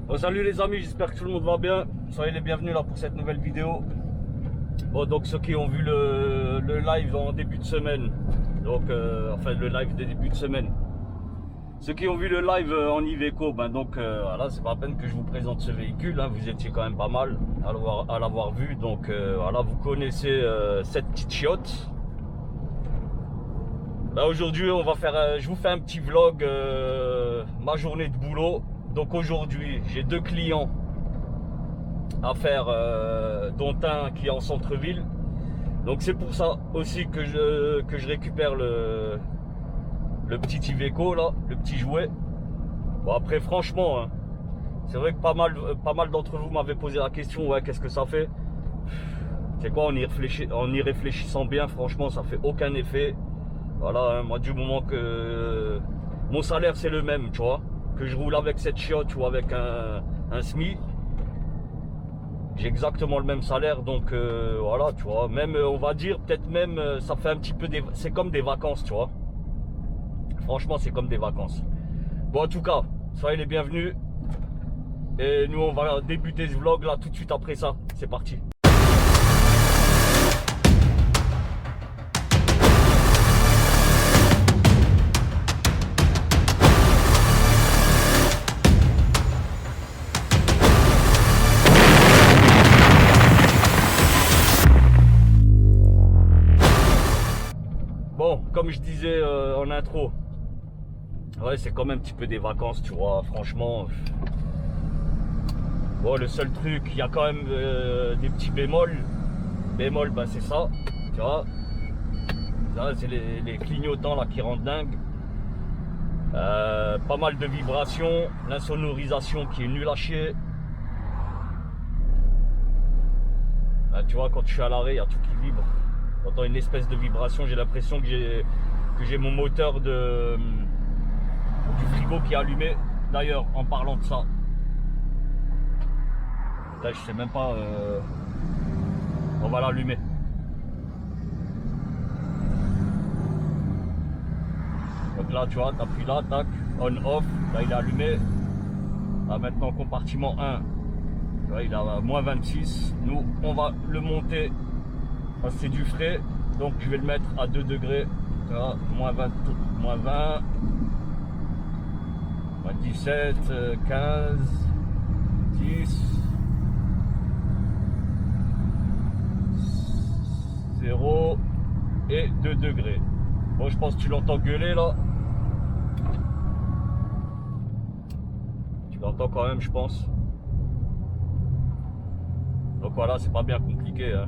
Bon, salut les amis, j'espère que tout le monde va bien. Soyez les bienvenus là pour cette nouvelle vidéo. Bon, donc ceux qui ont vu le live en début de semaine, donc enfin le live des débuts de semaine, ceux qui ont vu le live en Iveco, ben donc voilà, c'est pas la peine que je vous présente ce véhicule, hein. Vous étiez quand même pas mal à l'avoir vu, donc voilà, vous connaissez cette petite chiotte. Là aujourd'hui on va faire, je vous fais un petit vlog, ma journée de boulot. Donc aujourd'hui j'ai deux clients à faire, dont un qui est en centre-ville. Donc c'est pour ça aussi que je récupère le petit Iveco là, le petit jouet. Bon après franchement, hein, c'est vrai que pas mal d'entre vous m'avaient posé la question, ouais, qu'est-ce que ça fait? C'est quoi, en y réfléchissant bien, franchement ça fait aucun effet. Voilà, hein, moi du moment que mon salaire c'est le même, tu vois, que je roule avec cette chiotte ou avec un SMI, j'ai exactement le même salaire, donc voilà, tu vois, même on va dire, peut-être même, ça fait un petit peu c'est comme des vacances, tu vois. Franchement, c'est comme des vacances. Bon, en tout cas, soyez les bienvenus. Et nous, on va débuter ce vlog là tout de suite après ça. C'est parti. Bon, comme je disais en intro, ouais, c'est comme un petit peu des vacances, tu vois, franchement. Bon, le seul truc, il y a quand même des petits bémols. Bémol, bah c'est ça, tu vois. Ça, c'est les clignotants là qui rendent dingue. Pas mal de vibrations, l'insonorisation qui est nulle à chier. Tu vois, quand je suis à l'arrêt, il y a tout qui vibre. J'entends une espèce de vibration, j'ai l'impression que j'ai mon moteur du frigo qui est allumé. D'ailleurs, en parlant de ça, là, je sais même pas, on va l'allumer. Donc là, tu vois, t'appuies là, tac, on, off, là il est allumé. Là maintenant, compartiment 1, tu vois, il est à moins 26. Nous, on va le monter, parce que c'est du frais, donc je vais le mettre à 2 degrés, tu vois, moins 20, moins 20, moins 17, 15, 10, 0 et 2 degrés. Bon, je pense que tu l'entends gueuler là. Tu l'entends quand même, je pense. Donc voilà, c'est pas bien compliqué, hein.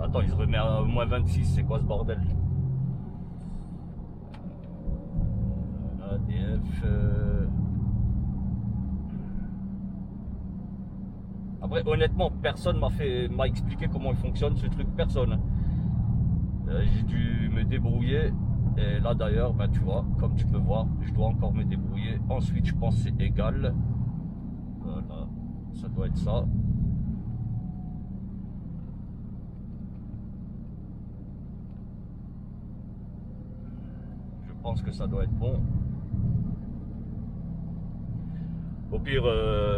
Attends, il se remet à moins 26, c'est quoi ce bordel? ADF. Après, honnêtement, personne m'a expliqué comment il fonctionne ce truc, personne. J'ai dû me débrouiller. Et là d'ailleurs, ben, tu vois, comme tu peux voir, je dois encore me débrouiller. Ensuite, je pense que c'est égal. Voilà, ça doit être ça. Je pense que ça doit être bon. Au pire,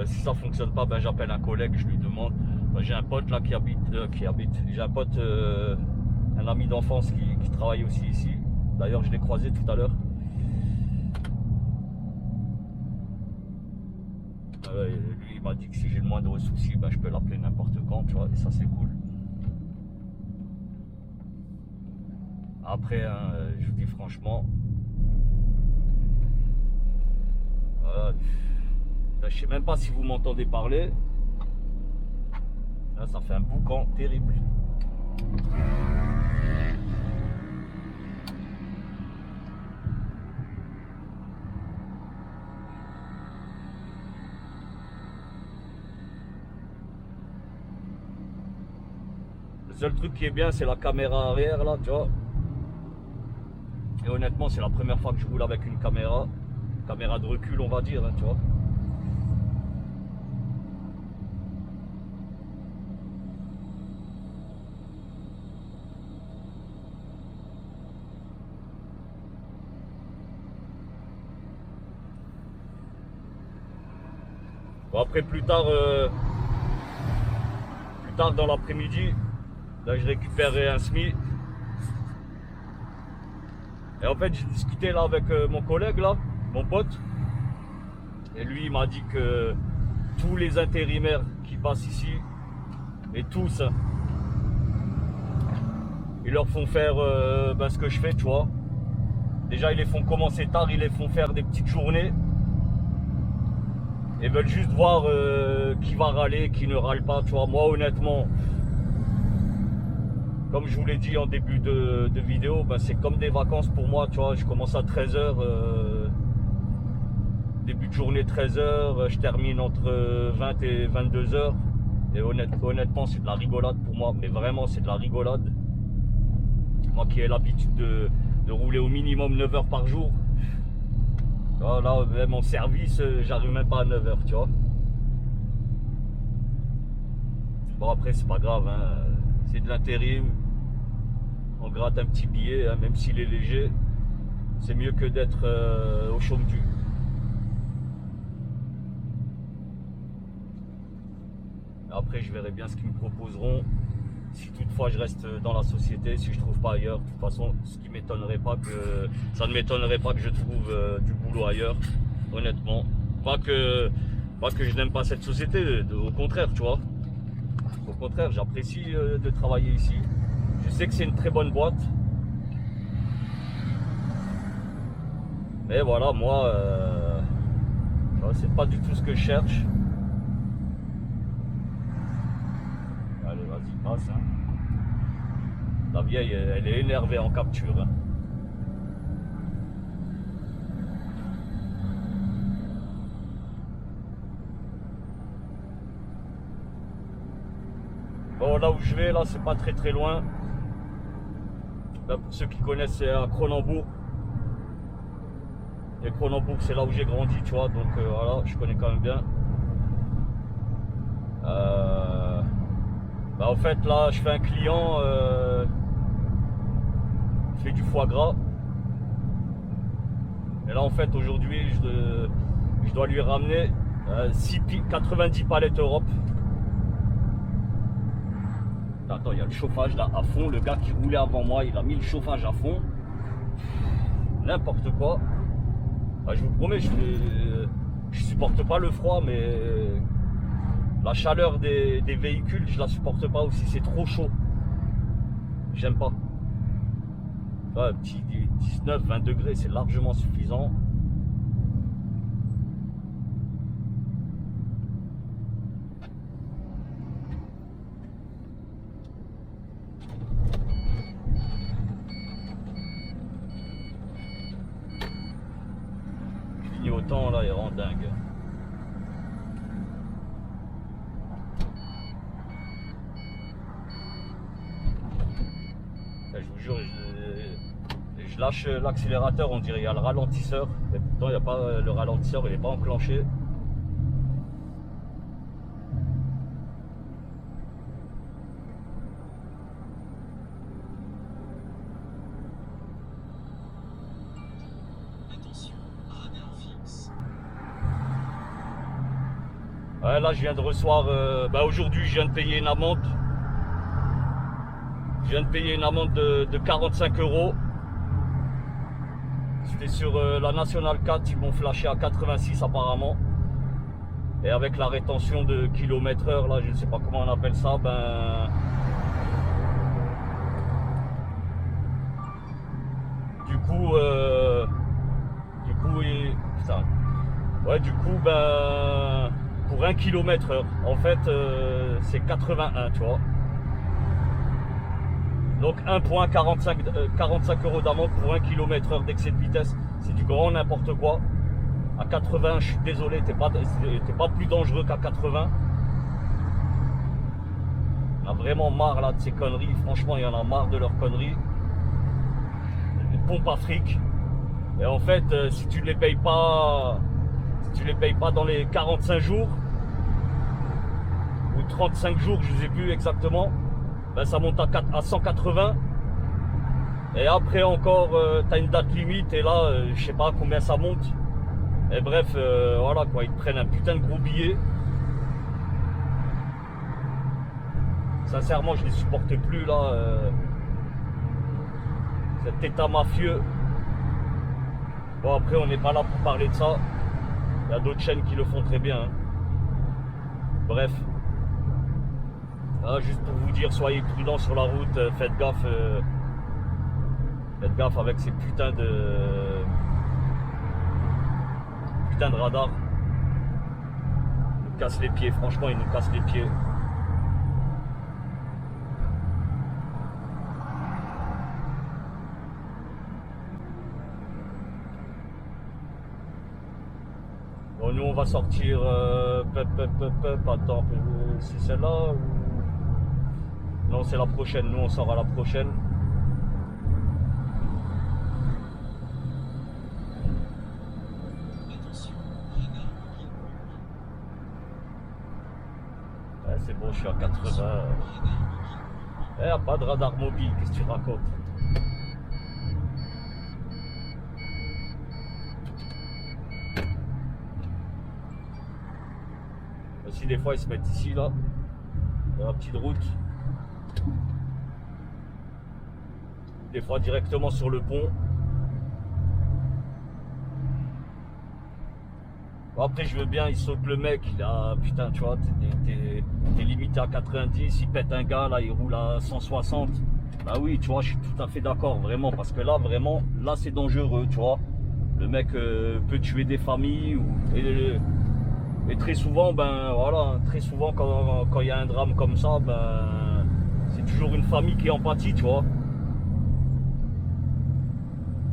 si ça fonctionne pas, ben, j'appelle un collègue, je lui demande. Ben, j'ai un pote là qui habite. J'ai un pote, un ami d'enfance qui travaille aussi ici. D'ailleurs, je l'ai croisé tout à l'heure. Lui, il m'a dit que si j'ai le moindre souci, ben, je peux l'appeler n'importe quand, tu vois, et ça c'est cool. Après, hein, je vous dis franchement, je sais même pas si vous m'entendez parler. Là, ça fait un boucan terrible. Le seul truc qui est bien, c'est la caméra arrière là, tu vois. Et honnêtement, c'est la première fois que je roule avec une caméra de recul, on va dire, hein, tu vois. Bon, après plus tard dans l'après-midi, là je récupérais un SMI. Et en fait j'ai discuté là avec mon collègue là, mon pote. Et lui il m'a dit que tous les intérimaires qui passent ici, et tous, hein, ils leur font faire ce que je fais, tu vois. Déjà ils les font commencer tard, ils les font faire des petites journées. Et veulent juste voir qui va râler, qui ne râle pas, tu vois. Moi honnêtement, comme je vous l'ai dit en début de vidéo, c'est comme des vacances pour moi, tu vois. Je commence à 13h, début de journée 13h, je termine entre 20 et 22h. Et honnêtement, c'est de la rigolade pour moi, mais vraiment c'est de la rigolade. Moi qui ai l'habitude de rouler au minimum 9 heures par jour. Là, même en service, j'arrive même pas à 9 heures, tu vois. Bon, après, c'est pas grave, hein. C'est de l'intérim. On gratte un petit billet, hein, même s'il est léger. C'est mieux que d'être au chômage. Après, je verrai bien ce qu'ils me proposeront. Si toutefois je reste dans la société, si je trouve pas ailleurs, de toute façon, ça ne m'étonnerait pas que je trouve du boulot ailleurs, honnêtement. Pas que je n'aime pas cette société, au contraire, tu vois. Au contraire, j'apprécie de travailler ici. Je sais que c'est une très bonne boîte. Mais voilà, moi, c'est pas du tout ce que je cherche. Allez, vas-y, passe. Hein. La vieille, elle est énervée en capture. Hein. Bon, là où je vais, là, c'est pas très loin. Là, pour ceux qui connaissent, c'est à Cronenbourg. Et Cronenbourg, c'est là où j'ai grandi, tu vois. Donc voilà, je connais quand même bien. En fait, là, je fais un client. Je fais du foie gras. Et là, en fait, aujourd'hui, je dois lui ramener 90 palettes Europe. Attends, il y a le chauffage là à fond. Le gars qui roulait avant moi, il a mis le chauffage à fond. N'importe quoi. Je vous promets, je supporte pas le froid, mais la chaleur des véhicules, je la supporte pas aussi. C'est trop chaud. J'aime pas. Un petit 19-20 degrés, c'est largement suffisant. Clignotant là, il rend dingue. Je vous jure, je lâche l'accélérateur, on dirait qu'il y a le ralentisseur, mais pourtant il n'y a pas le ralentisseur, il n'est pas enclenché. Ouais, là je viens de recevoir, aujourd'hui je viens de payer une amende. Je viens de payer une amende de 45 €. C'était sur la Nationale 4, ils m'ont flashé à 86 apparemment. Et avec la rétention de km/h, là, je ne sais pas comment on appelle ça, pour 1 km/h, en fait, c'est 81, tu vois. Donc 1,45 € d'amende pour 1 km/h d'excès de vitesse, c'est du grand n'importe quoi. À 80, je suis désolé, t'es pas plus dangereux qu'à 80. On a vraiment marre là de ces conneries, franchement il y en a marre de leurs conneries. Des pompes à fric. Et en fait, si tu les payes pas dans les 45 jours, ou 35 jours, je ne sais plus exactement, ça monte à 180. Et après encore, tu as une date limite, et là, je sais pas combien ça monte. Et bref, voilà quoi, ils te prennent un putain de gros billet. Sincèrement, je les supporte plus là. Cet état mafieux. Bon, après, on n'est pas là pour parler de ça. Il y a d'autres chaînes qui le font très bien. Hein. Bref. Ah, juste pour vous dire, soyez prudents sur la route. Faites gaffe. Faites gaffe avec ces putains de radars. Ils nous cassent les pieds. Franchement, ils nous cassent les pieds. Bon, nous on va sortir attends, c'est celle-là ou... Non, c'est la prochaine, nous on sort à la prochaine. Ouais, c'est bon, je suis à 80. Il n'y a pas de radar mobile, qu'est-ce que tu racontes? Aussi des fois ils se mettent ici là, dans la petite route. Des fois directement sur le pont. Bon, après je veux bien, il saute le mec, il a putain tu vois, t'es limité à 90, il pète un gars là, il roule à 160. Bah oui tu vois, je suis tout à fait d'accord vraiment, parce que là vraiment, là c'est dangereux tu vois. Le mec peut tuer des familles et très souvent, ben voilà, très souvent quand il y a un drame comme ça, ben c'est toujours une famille qui en pâtit, tu vois.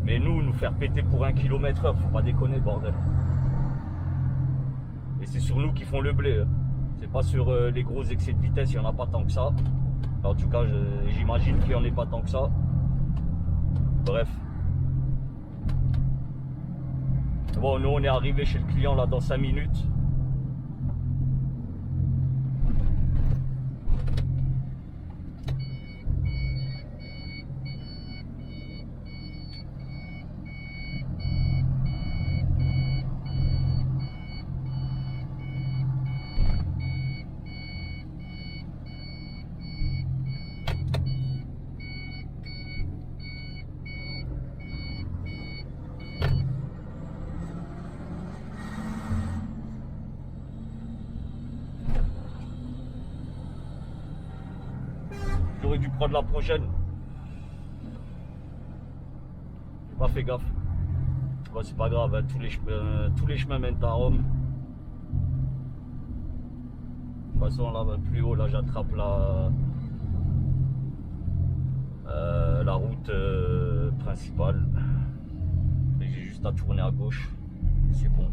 Mais nous faire péter pour 1 km/h, faut pas déconner, bordel. Et c'est sur nous qui font le blé. C'est pas sur les gros excès de vitesse, il n'y en a pas tant que ça. En tout cas, j'imagine qu'il n'y en ait pas tant que ça. Bref. Bon, nous on est arrivé chez le client là dans 5 minutes. J'aurais dû prendre la prochaine. J'ai pas fait gaffe. Bon, c'est pas grave, hein. Tous les chemins mènent à Rome. De toute façon, là, plus haut, là, j'attrape la route principale. Et j'ai juste à tourner à gauche. Et c'est bon.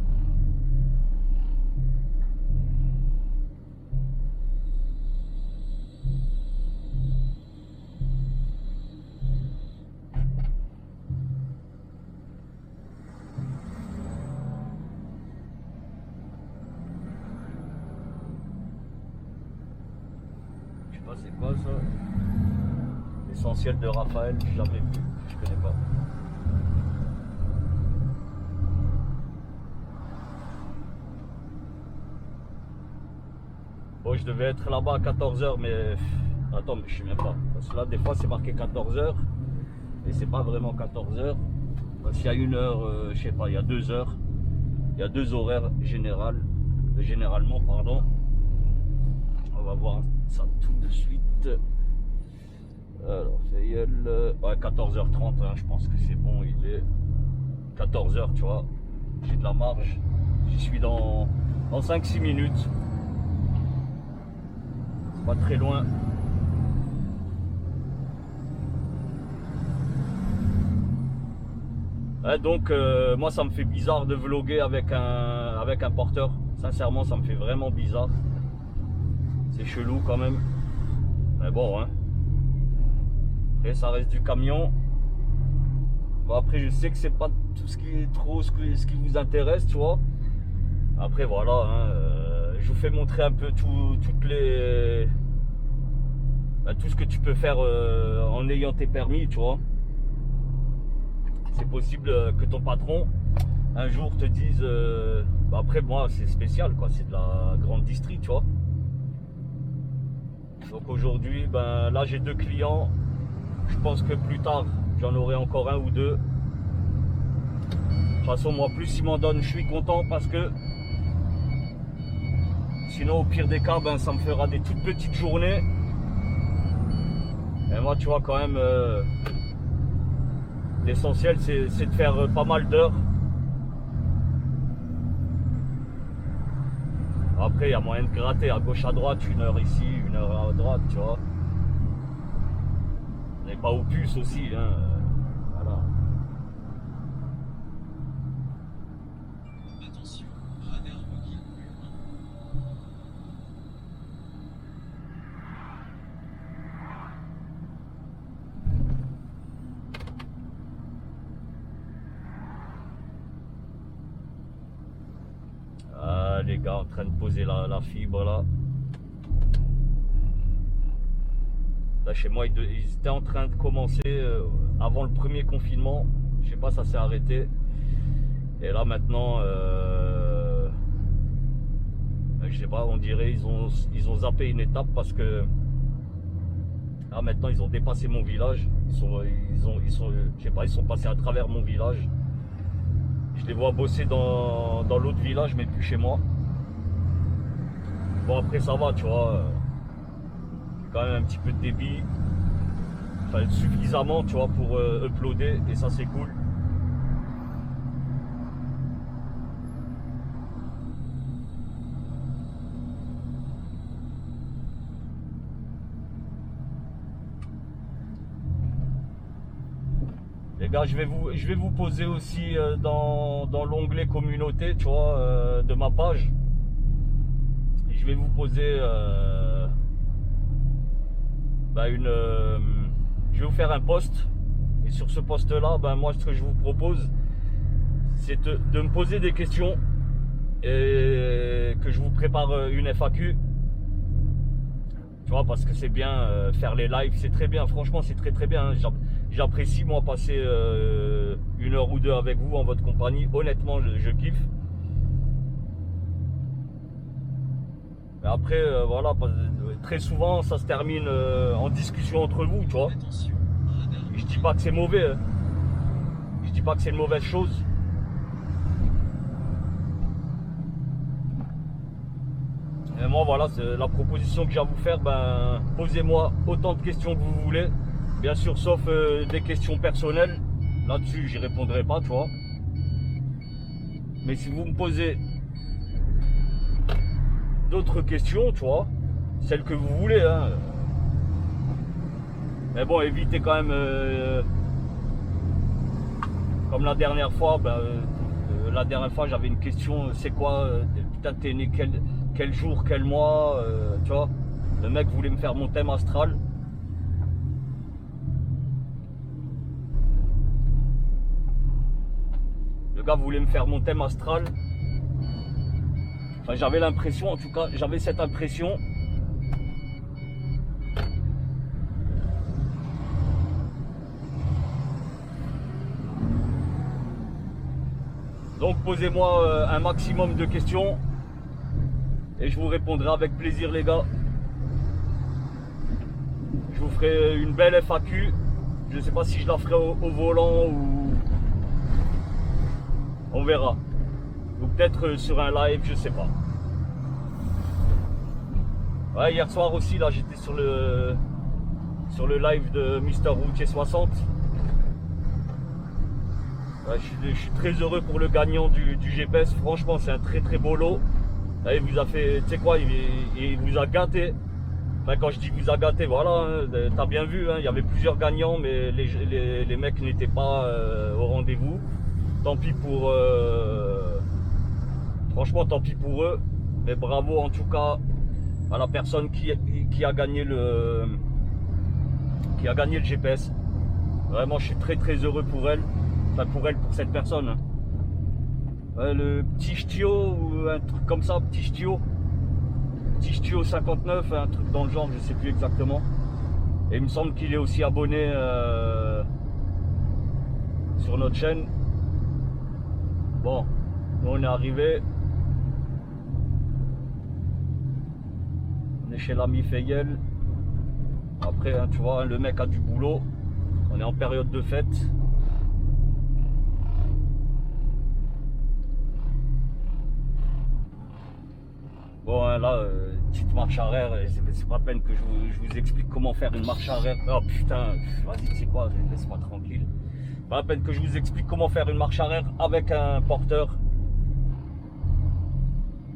C'est quoi ça? L'essentiel de Raphaël, j'ai jamais vu, je connais pas. Bon, je devais être là-bas à 14 h, mais attends, mais je sais même pas. Parce que là, des fois, c'est marqué 14 h et c'est pas vraiment 14 h. Parce qu'il y a 1 heure, je sais pas, il y a 2 heures. Il y a 2 horaires généralement, pardon. On va voir ça tout de suite. Alors, Fayel, ouais, 14h30, hein, je pense que c'est bon, il est 14 h, tu vois. J'ai de la marge. J'y suis dans 5-6 minutes. C'est pas très loin. Ouais, donc, moi, ça me fait bizarre de vlogger avec un porteur. Sincèrement, ça me fait vraiment bizarre. C'est chelou quand même. Mais bon, hein. Après, ça reste du camion. Bon, après, je sais que c'est pas tout ce qui est trop ce qui vous intéresse, tu vois. Après, voilà, hein, je vous fais montrer un peu toutes les... tout ce que tu peux faire en ayant tes permis, tu vois. C'est possible que ton patron, un jour, te dise... après, moi, c'est spécial, quoi. C'est de la grande distrie, tu vois. Donc aujourd'hui, ben là j'ai 2 clients. Je pense que plus tard, j'en aurai encore 1 ou 2. De toute façon, moi, plus ils m'en donnent, je suis content parce que sinon, au pire des cas, ben, ça me fera des toutes petites journées. Et moi, tu vois, quand même, l'essentiel, c'est de faire pas mal d'heures. Après, il y a moyen de gratter à gauche, à droite, 1 heure ici, 1 heure à droite, tu vois. On n'est pas aux puces aussi, hein. Voilà. Attention, radar mobile. Ah, les gars en train de poser la fibre là. Là chez moi, ils étaient en train de commencer avant le premier confinement. Je sais pas, ça s'est arrêté. Et là maintenant, je sais pas, on dirait ils ont zappé une étape parce que là maintenant ils ont dépassé mon village. Ils sont, je sais pas, ils sont passés à travers mon village. Je les vois bosser dans l'autre village, mais plus chez moi. Bon après ça va, tu vois. J'ai quand même un petit peu de débit. Enfin suffisamment, tu vois, pour uploader et ça c'est cool. Les gars, je vais vous poser aussi dans l'onglet communauté, tu vois, de ma page. Je vais vous poser je vais vous faire un post. Et sur ce post là, ben, moi ce que je vous propose, c'est de me poser des questions et que je vous prépare une FAQ. Tu vois, parce que c'est bien, faire les lives, c'est très bien, franchement c'est très bien. J'apprécie moi passer 1 heure ou 2 avec vous en votre compagnie, honnêtement je kiffe. Mais après voilà, très souvent ça se termine en discussion entre vous, tu vois. Attention, radar Je dis pas que c'est mauvais, hein. Je dis pas que c'est une mauvaise chose. Et moi voilà, c'est la proposition que j'ai à vous faire, ben posez-moi autant de questions que vous voulez. Bien sûr, sauf des questions personnelles. Là-dessus, j'y répondrai pas, tu vois. Mais si vous me posez d'autres questions, tu vois, celles que vous voulez, hein. Mais bon, évitez quand même, comme la dernière fois, j'avais une question, c'est quoi, putain, t'es né quel jour, quel mois, tu vois. Le mec voulait me faire mon thème astral. Le gars voulait me faire mon thème astral. Enfin, j'avais l'impression, en tout cas, j'avais cette impression. Donc posez-moi un maximum de questions et je vous répondrai avec plaisir, les gars. Je vous ferai une belle FAQ. Je ne sais pas si je la ferai au volant ou on verra. Ou peut-être sur un live, je sais pas. Ouais, hier soir aussi, là, j'étais sur le live de Mister Routier 60. Ouais, je suis très heureux pour le gagnant du GPS. Franchement, c'est un très beau lot. Là, il vous a fait, tu sais quoi, il vous a gâté. Enfin, quand je dis vous a gâté, voilà, hein, t'as bien vu, hein, il y avait plusieurs gagnants, mais les mecs n'étaient pas au rendez-vous. Tant pis pour... franchement, tant pis pour eux. Mais bravo en tout cas à la personne qui a gagné le GPS. Vraiment, je suis très heureux pour elle. Enfin, pour cette personne. Ouais, le petit ch'tio ou un truc comme ça, petit ch'tio 59, un truc dans le genre, je sais plus exactement. Et il me semble qu'il est aussi abonné sur notre chaîne. Bon, nous on est arrivé. On est chez l'ami Feyel. Après, hein, tu vois, hein, le mec a du boulot. On est en période de fête. Bon, hein, là, petite marche arrière. C'est pas la peine que je vous explique comment faire une marche arrière. Oh putain, vas-y, c'est quoi, laisse-moi tranquille. Pas la peine que je vous explique comment faire une marche arrière avec un porteur.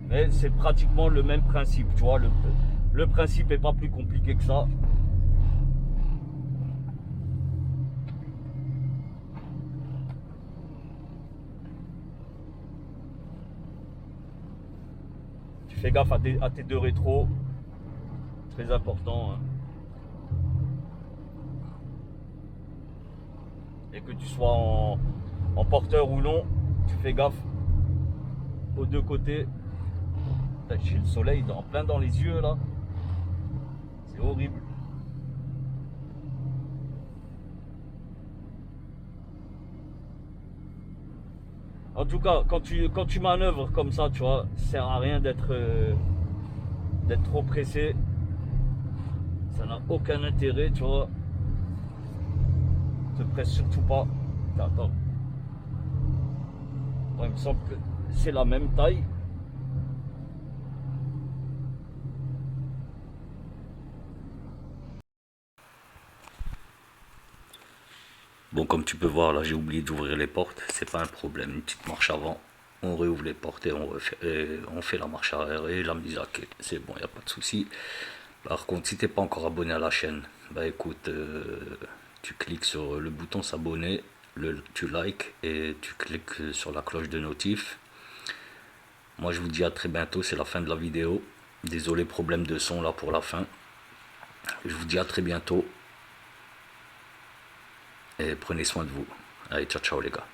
Mais c'est pratiquement le même principe, tu vois. Le principe est pas plus compliqué que ça. Tu fais gaffe à tes deux rétros. Très important. Hein. Et que tu sois en porteur ou non, tu fais gaffe aux deux côtés. J'ai le soleil en plein dans les yeux là. C'est horrible. En tout cas, quand tu manœuvres comme ça, tu vois, ça sert à rien d'être trop pressé. Ça n'a aucun intérêt, tu vois. Ne te presse surtout pas. Attends. Bon, il me semble que c'est la même taille. Bon, comme tu peux voir, là, j'ai oublié d'ouvrir les portes. C'est pas un problème. Une petite marche avant. On réouvre les portes et on fait la marche arrière et la mise à quai. C'est bon, il n'y a pas de souci. Par contre, si t'es pas encore abonné à la chaîne, bah écoute, tu cliques sur le bouton s'abonner, tu likes et tu cliques sur la cloche de notif. Moi, je vous dis à très bientôt. C'est la fin de la vidéo. Désolé, problème de son là pour la fin. Je vous dis à très bientôt. Et prenez soin de vous. Allez, ciao ciao les gars.